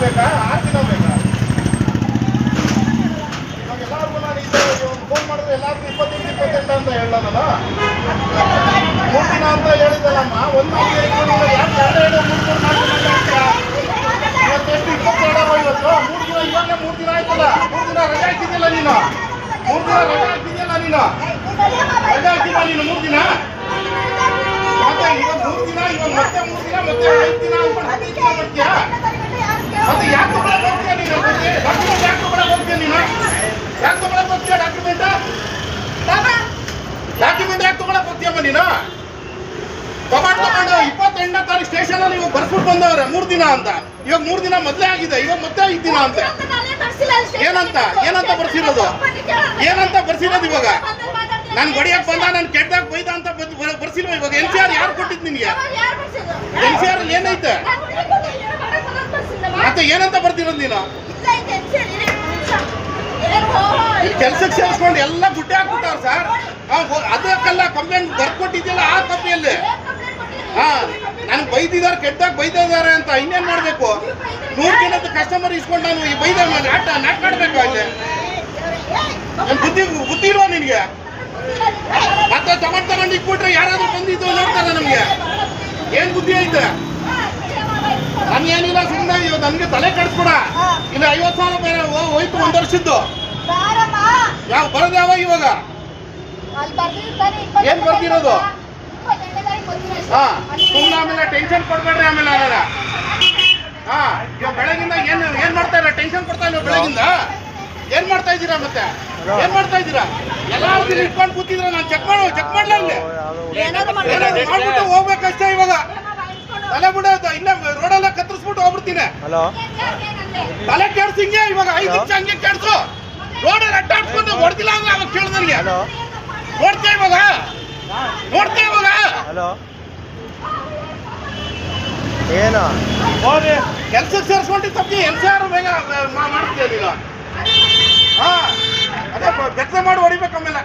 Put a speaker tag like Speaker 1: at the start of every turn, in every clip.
Speaker 1: ಬೇಕಾ 6 ದಿನ ಬೇಕಾ? ಇವಾಗ ಎಲ್ಲರಿಗೂ ನಾನು ಫೋನ್ ಮಾಡಿದ್ರೆ ಎಲ್ಲರಿಗೂ 28 ಅಂತ ಹೇಳೋದಲ್ಲ, 3 ದಿನ ಅಂತ ಹೇಳಿದಲ್ಲಮ್ಮ. ಒಂದು ಯಾಕೆ 2 3 ಇವತ್ತೆಷ್ಟು 22 ಇವತ್ತು 3 ದಿನ. ಇವಾಗಲೇ 3 ದಿನ ಆಯ್ತಲ್ಲ. 3 ದಿನ ರಜೆ ಹಾಕಿದ್ದಿಲ್ಲ ನೀನು. 3 ದಿನ ರಜೆ ಹಾಕಿದ್ಯಲ್ಲ ನೀನು. ರಜೆ ಹಾಕಿಲ್ಲ ನೀನು 3 ದಿನ. ಮತ್ತೆ ಇವಾಗ 3 ದಿನ, ಇವಾಗ ಮತ್ತೆ 3 ದಿನ, ಮತ್ತೆ 5 ದಿನ ಅಂದ್ಕೊಂಡು 10 ದಿನ ಮಾಡ್ತೀಯಾ? ಮತ್ತೆ ಯಾಕೆ ತಗೊಳಕ್ ಹೋಗ್ತೀಯ ನೀನು? ಡಾಕ್ಯುಮೆಂಟ್ ಯಾಕೆ ತಗೊಳಕ್ ಹೋಗ್ತೀಯ ನೀನು? ಯಾಕೆ ತಗೊಳಕ್ ಹೋಗ್ತೀಯ ಡಾಕ್ಯುಮೆಂಟ್? ಡಾಕ್ಯುಮೆಂಟ್ ಯಾಕೆ ತಗೊಳಕ್ ಹೋಗ್ತೀಯಮ್ಮ ನೀನು? ತಗೊಂಡು 28ನೇ ತಾರೀಕು ಸ್ಟೇಷನ್ ಅಲ್ಲಿ ಇವಾಗ ಬರ್ಸ್ಬಿಟ್ಟು ಬಂದವ್ರೆ 3 ದಿನ ಅಂತ. ಇವಾಗ 3 ದಿನ ಮೊದಲೇ ಆಗಿದೆ, ಇವಾಗ ಮತ್ತೆ 5 ದಿನ ಅಂತ. ಏನಂತ ಬರ್ಸಿರೋದು? ಏನಂತ ಬರ್ಸಿರೋದು ಇವಾಗ? ನಾನು ಗಡಿಯಕ್ಕೆ ಬಂದ, ನಾನು ಕೆಟ್ಟದಾಗ ಬೈದ ಅಂತ ಬರ್ಸಿಲ್ವ ಇವಾಗ? NCR ಯಾರು ಕೊಟ್ಟಿದ್ ನಿನ್ಗೆ? NCR ಅಲ್ಲಿ ಏನೈತೆ? ಮತ್ತೆ ಏನಂತ ಬರ್ತಿರೋದು ನೀನು? ಕೆಲ್ಸಕ್ಕೆ ಸೇರಿಸ್ಕೊಂಡು ಎಲ್ಲ ಗುಡ್ಡೆ ಹಾಕ್ಬಿಟ್ಟವ್ರು ಸರ್. ಅದಕ್ಕೆಲ್ಲ ಕಂಪ್ಲೇಂಟ್ ಬರ್ಕೊಟ್ಟಿದ್ಯಲ್ಲ ಆ ಕಾಪಿಯಲ್ಲಿ. ನನಗೆ ಬೈದಿದ್ದಾರೆ, ಕೆಟ್ಟದಾಗ ಬೈದಿದ್ದಾರೆ ಅಂತ. ಇನ್ನೇನ್ ಮಾಡ್ಬೇಕು? 100 ಜನದ ಕಸ್ಟಮರ್ ಇಸ್ಕೊಂಡು ನಾನು ಈ ಬೈದ ನಾಟ್ ಮಾಡ್ಬೇಕು ಅಲ್ಲಿ. ಬುದ್ಧಿ ಇಲ್ವಾ ನಿನ್ಗೆ? ಮತ್ತೆ ತಗೊಂಡು ಇಟ್ಬಿಟ್ರೆ ಯಾರಾದ್ರೂ ಬಂದಿದ್ದು ನೋಡ್ತಾರೆ ನಮ್ಗೆ. ಏನ್ ಬುದ್ಧಿ ಐತೆ? ನನ್ಗೇನಿಲ್ಲ, ಸುಮ್ಮನೆ ನನ್ಗೆ ತಲೆ ಕಡಿಸ್ಬಿಡ. ಇಲ್ಲ 50,000 ಬೇರೆ ಹೋಯ್ತು 1 ವರ್ಷದ್ದು. ಯಾವ ಬರೋದು ಯಾವಾಗ ಇವಾಗ? ಏನ್ ಬರ್ತಿರೋದು? ಸುಮ್ಮನೆ ಆಮೇಲೆ ಟೆನ್ಷನ್ ಕೊಡ್ಬೇಡ್ರಿ. ಆಮೇಲೆ ಇವಾಗ ಬೆಳಗಿಂದ ಏನ್ ಮಾಡ್ತಾ ಇಲ್ಲ? ಟೆನ್ಷನ್ ಕೊಡ್ತಾ ಇಲ್ಲ ಬೆಳಗಿಂದ. ಏನ್ ಮಾಡ್ತಾ ಇದ್ದೀರಾ? ಮತ್ತೆ ಏನ್ ಮಾಡ್ತಾ ಇದ್ದೀರಾ? ಎಲ್ಲಾರು ಇಟ್ಕೊಂಡು ಕೂತಿದ್ರೆ ನಾನು ಚೆಕ್ ಮಾಡ್ಲಾ ಇಲ್ಲಿ? ಮಾಡ್ಬಿಟ್ಟು ಹೋಗ್ಬೇಕಷ್ಟೇ. ಇವಾಗ ತಲೆ ಬಿಡೋದು ಇಲ್ಲ, ರೋಡೆಲ್ಲ ಕತ್ತರಿಸ್ಬಿಟ್ಟು ಹೋಗ್ಬಿಡ್ತೀನಿ. ತಲೆ ಕೆಡ್ಸಿಂಗೆ ಇವಾಗ 5 ನಿಮಿಷ ಹಂಗೆ ಕೆಡ್ಸು. ರೋಡಲ್ಲಿ ಅಡ್ಡಾಡ್ಸ್ಕೊಂಡು ಹೊಡ್ದಿಲ್ಲ ಅಂದ್ರೆ ಅವಾಗ ಕೇಳು ನನಗೆ. ನೋಡ್ತೇ ಇವಾಗ
Speaker 2: ಏನು
Speaker 1: ಕೆಲ್ಸಕ್ಕೆ ಸೇರಿಸ್ಕೊಂಡು ತಪ್ಪಿ NCR ಬೇಗ ಮಾಡ್ತೀಯ ನೀನು? ಅದೇ ಕೆಲಸ ಮಾಡಿ ಹೊಡಿಬೇಕು. ಆಮೇಲೆ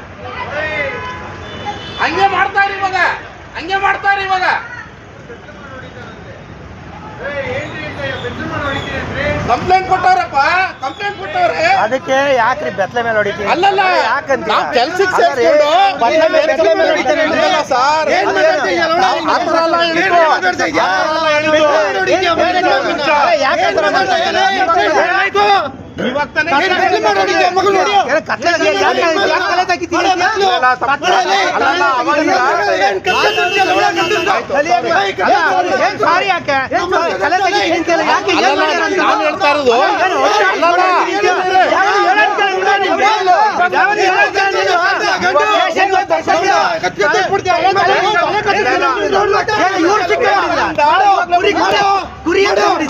Speaker 1: ಹಂಗೆ ಮಾಡ್ತಾರೆ ಇವಾಗ. ಕಂಪ್ಲೇಂಟ್ ಕೊಟ್ಟವ್ರಪ್ಪ, ಕಂಪ್ಲೇಂಟ್ ಕೊಟ್ಟವ್ರೆ.
Speaker 2: ಅದಕ್ಕೆ ಯಾಕ್ರಿ ಬೆತ್ತಲೆ ಮೇಲೆ ಹೊಡಿತೀವಿ?
Speaker 1: ಅಲ್ಲಲ್ಲ,
Speaker 2: ಯಾಕಂತ
Speaker 1: ಕೆಲ್ಸಕ್ಕೆ ಸೇರಿಸ್ಕೊಂಡು ಬೆತ್ತಲೆ ಮೇಲೆ ಹೊಡಿತೀವಿ ಸರ್. ಇವಾಗ ತಾನೇ ನಾನು ಹೇಳ್ತಾ ಇರೋದು.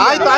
Speaker 1: ಆಯ್ತು